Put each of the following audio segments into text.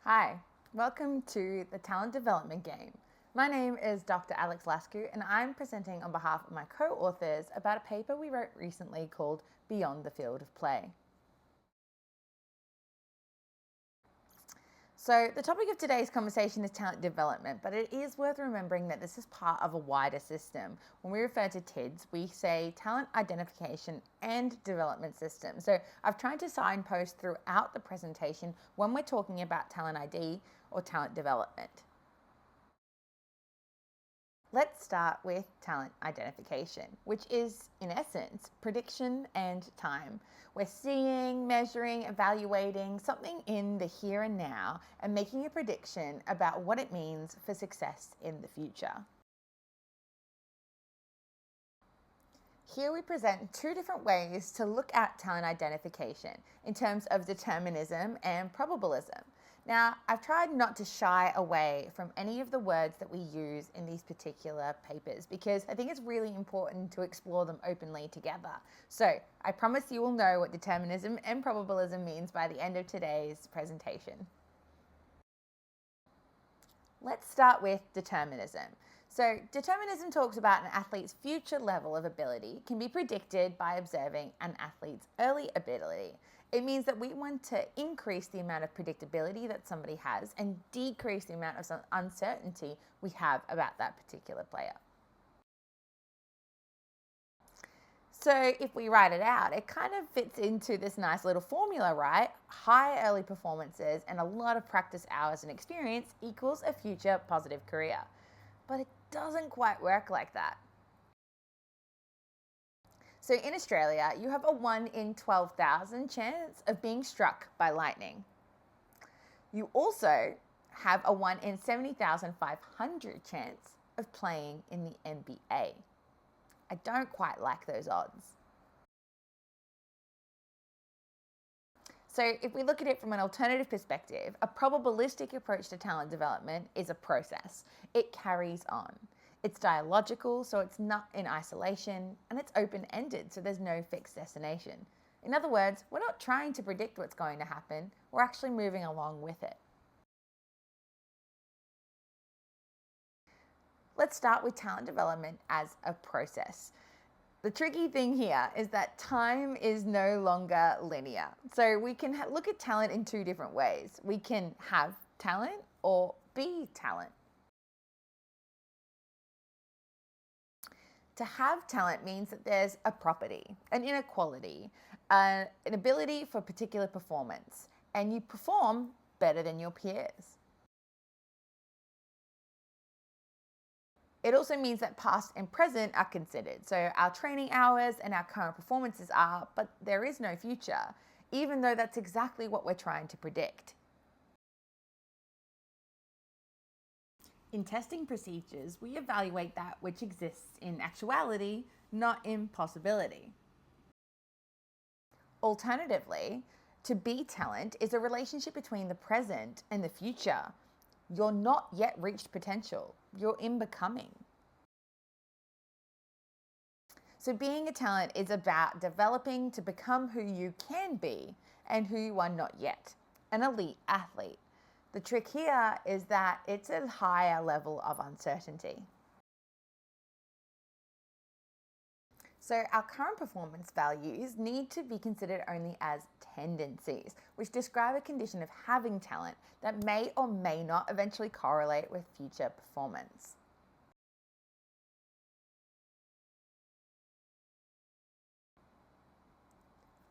Hi, welcome to the Talent Development Game. My name is Dr. Alex Lascu and I'm presenting on behalf of my co-authors about a paper we wrote recently called Beyond the Field of Play. So the topic of today's conversation is talent development, but it is worth remembering that this is part of a wider system. When we refer to TIDS, we say talent identification and development system. So I've tried to signpost throughout the presentation when we're talking about talent ID or talent development. Let's start with talent identification, which is, in essence, prediction and time. We're seeing, measuring, evaluating something in the here and now and making a prediction about what it means for success in the future. Here we present two different ways to look at talent identification in terms of determinism and probabilism. Now, I've tried not to shy away from any of the words that we use in these particular papers because I think it's really important to explore them openly together. So I promise you will know what determinism and probabilism means by the end of today's presentation. Let's start with determinism. So determinism talks about an athlete's future level of ability can be predicted by observing an athlete's early ability. It means that we want to increase the amount of predictability that somebody has and decrease the amount of uncertainty we have about that particular player. So if we write it out, it kind of fits into this nice little formula, right? High early performances and a lot of practice hours and experience equals a future positive career. But it doesn't quite work like that. So in Australia, you have a 1 in 12,000 chance of being struck by lightning. You also have a 1 in 70,500 chance of playing in the NBA. I don't quite like those odds. So if we look at it from an alternative perspective, a probabilistic approach to talent development is a process. It carries on. It's dialogical, so it's not in isolation, and it's open-ended, so there's no fixed destination. In other words, we're not trying to predict what's going to happen, we're actually moving along with it. Let's start with talent development as a process. The tricky thing here is that time is no longer linear. So we can look at talent in two different ways. We can have talent or be talent. To have talent means that there's a property, an inequality, an ability for particular performance, and you perform better than your peers. It also means that past and present are considered. So our training hours and our current performances are, but there is no future, even though that's exactly what we're trying to predict. In testing procedures, we evaluate that which exists in actuality, not in possibility. Alternatively, to be talent is a relationship between the present and the future. You're not yet reached potential. You're in becoming. So being a talent is about developing to become who you can be and who you are not yet, an elite athlete. The trick here is that it's a higher level of uncertainty. So our current performance values need to be considered only as tendencies, which describe a condition of having talent that may or may not eventually correlate with future performance.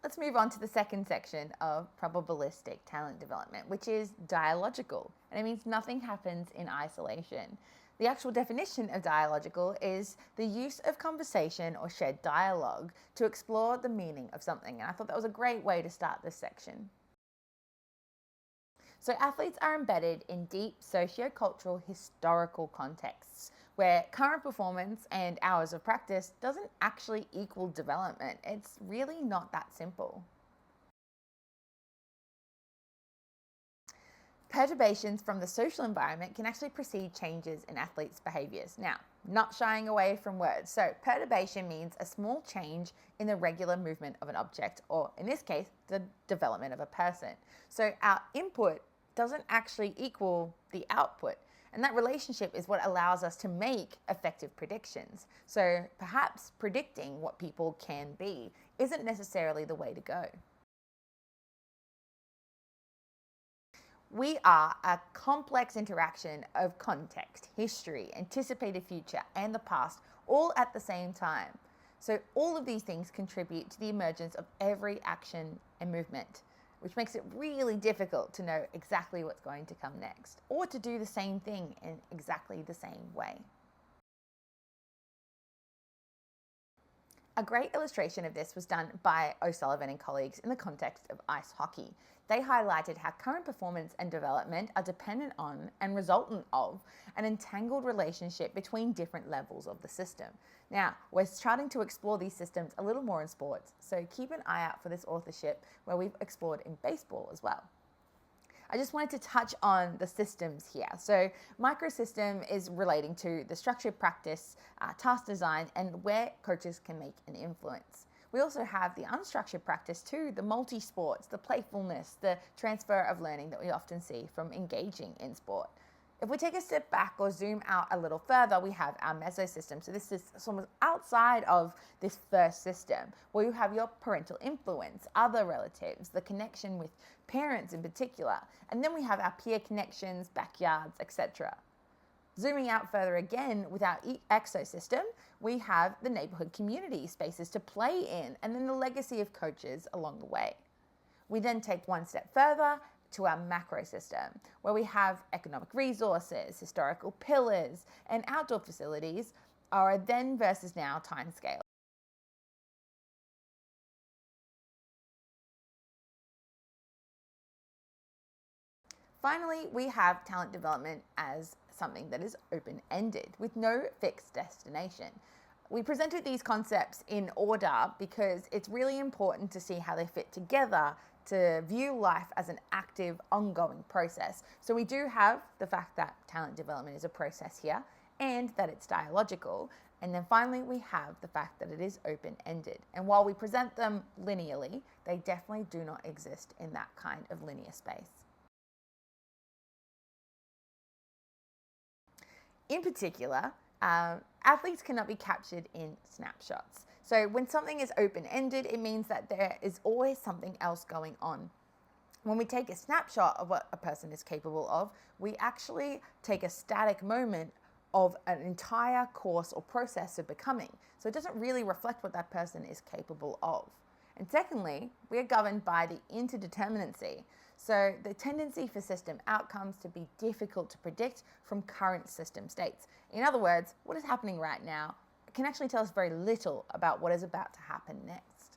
Let's move on to the second section of probabilistic talent development, which is dialogical, and it means nothing happens in isolation. The actual definition of dialogical is the use of conversation or shared dialogue to explore the meaning of something, and I thought that was a great way to start this section. So athletes are embedded in deep socio-cultural historical contexts where current performance and hours of practice doesn't actually equal development. It's really not that simple. Perturbations from the social environment can actually precede changes in athletes' behaviours. Now, not shying away from words. So perturbation means a small change in the regular movement of an object, or in this case, the development of a person. So our input doesn't actually equal the output. And that relationship is what allows us to make effective predictions. So perhaps predicting what people can be isn't necessarily the way to go. We are a complex interaction of context, history, anticipated future, and the past, all at the same time. So all of these things contribute to the emergence of every action and movement, which makes it really difficult to know exactly what's going to come next, or to do the same thing in exactly the same way. A great illustration of this was done by O'Sullivan and colleagues in the context of ice hockey. They highlighted how current performance and development are dependent on and resultant of an entangled relationship between different levels of the system. Now, we're starting to explore these systems a little more in sports, so keep an eye out for this authorship where we've explored in baseball as well. I just wanted to touch on the systems here. So microsystem is relating to the structured practice, task design, and where coaches can make an influence. We also have the unstructured practice too, the multi-sports, the playfulness, the transfer of learning that we often see from engaging in sport. If we take a step back or zoom out a little further, we have our mesosystem. So this is almost outside of this first system, where you have your parental influence, other relatives, the connection with parents in particular. And then we have our peer connections, backyards, etc. Zooming out further again with our exosystem, we have the neighborhood community spaces to play in, and then the legacy of coaches along the way. We then take one step further to our macro system, where we have economic resources, historical pillars, and outdoor facilities are a then versus now timescale. Finally, we have talent development as something that is open-ended with no fixed destination. We presented these concepts in order because it's really important to see how they fit together to view life as an active, ongoing process. So we do have the fact that talent development is a process here and that it's dialogical. And then finally, we have the fact that it is open-ended. And while we present them linearly, they definitely do not exist in that kind of linear space. In particular, athletes cannot be captured in snapshots. So when something is open-ended, it means that there is always something else going on. When we take a snapshot of what a person is capable of, we actually take a static moment of an entire course or process of becoming. So it doesn't really reflect what that person is capable of. And secondly, we are governed by the interdeterminacy. So the tendency for system outcomes to be difficult to predict from current system states. In other words, what is happening right now can actually tell us very little about what is about to happen next.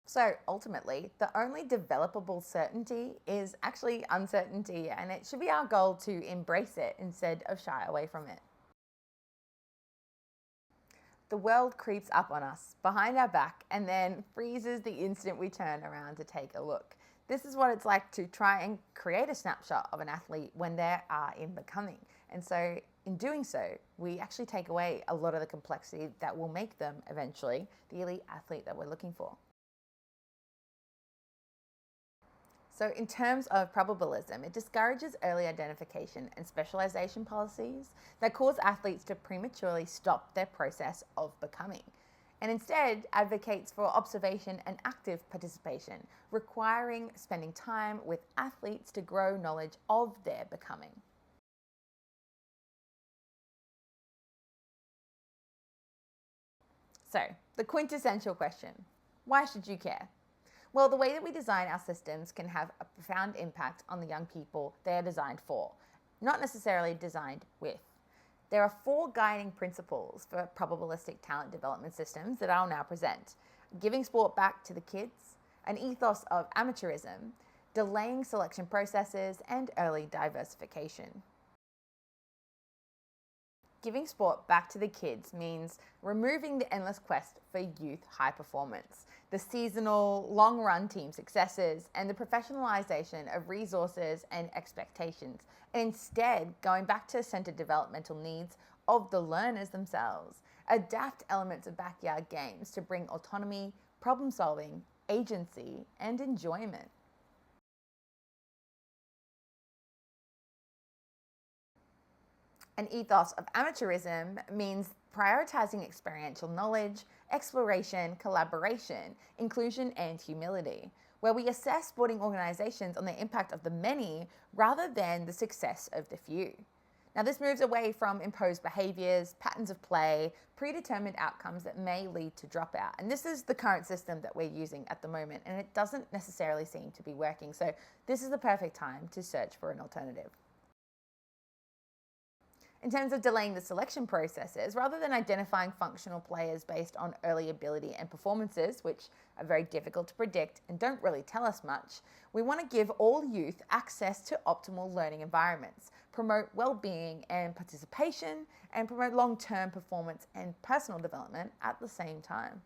So ultimately, the only developable certainty is actually uncertainty, and it should be our goal to embrace it instead of shy away from it. The world creeps up on us behind our back and then freezes the instant we turn around to take a look. This is what it's like to try and create a snapshot of an athlete when they are in becoming. And so in doing so, we actually take away a lot of the complexity that will make them eventually the elite athlete that we're looking for. So in terms of probabilism, it discourages early identification and specialization policies that cause athletes to prematurely stop their process of becoming, and instead advocates for observation and active participation, requiring spending time with athletes to grow knowledge of their becoming. So, the quintessential question: why should you care? Well, the way that we design our systems can have a profound impact on the young people they are designed for, not necessarily designed with. There are 4 guiding principles for probabilistic talent development systems that I'll now present: giving sport back to the kids, an ethos of amateurism, delaying selection processes, and early diversification. Giving sport back to the kids means removing the endless quest for youth high performance, the seasonal, long-run team successes, and the professionalization of resources and expectations, and instead going back to centered developmental needs of the learners themselves. Adapt elements of backyard games to bring autonomy, problem solving, agency, and enjoyment. An ethos of amateurism means prioritizing experiential knowledge, exploration, collaboration, inclusion, and humility, where we assess sporting organizations on the impact of the many rather than the success of the few. Now, this moves away from imposed behaviors, patterns of play, predetermined outcomes that may lead to dropout. And this is the current system that we're using at the moment, and it doesn't necessarily seem to be working. So, this is the perfect time to search for an alternative. In terms of delaying the selection processes, rather than identifying functional players based on early ability and performances, which are very difficult to predict and don't really tell us much, we want to give all youth access to optimal learning environments, promote well-being and participation, and promote long-term performance and personal development at the same time.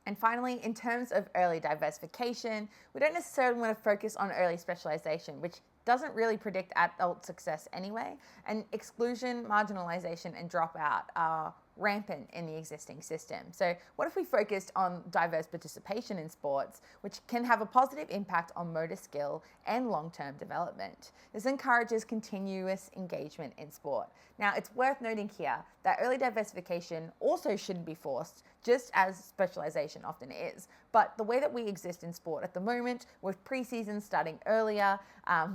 And finally, in terms of early diversification, we don't necessarily want to focus on early specialization, which doesn't really predict adult success anyway. And exclusion, marginalization, and dropout are rampant in the existing system. So, what if we focused on diverse participation in sports, which can have a positive impact on motor skill and long term development? This encourages continuous engagement in sport. Now, it's worth noting here that early diversification also shouldn't be forced, just as specialization often is. But the way that we exist in sport at the moment, with preseason starting earlier,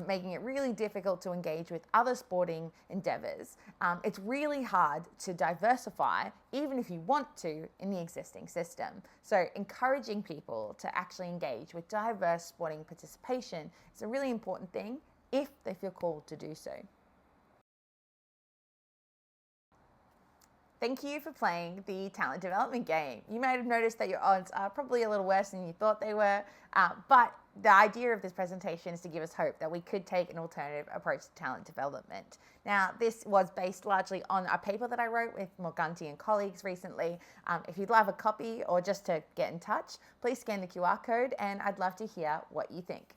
making it really difficult to engage with other sporting endeavors, it's really hard to diversify, even if you want to, in the existing system. So encouraging people to actually engage with diverse sporting participation is a really important thing if they feel called to do so. Thank you for playing the talent development game. You may have noticed that your odds are probably a little worse than you thought they were, but the idea of this presentation is to give us hope that we could take an alternative approach to talent development. Now, this was based largely on a paper that I wrote with Morganti and colleagues recently. If you'd love a copy or just to get in touch, please scan the QR code and I'd love to hear what you think.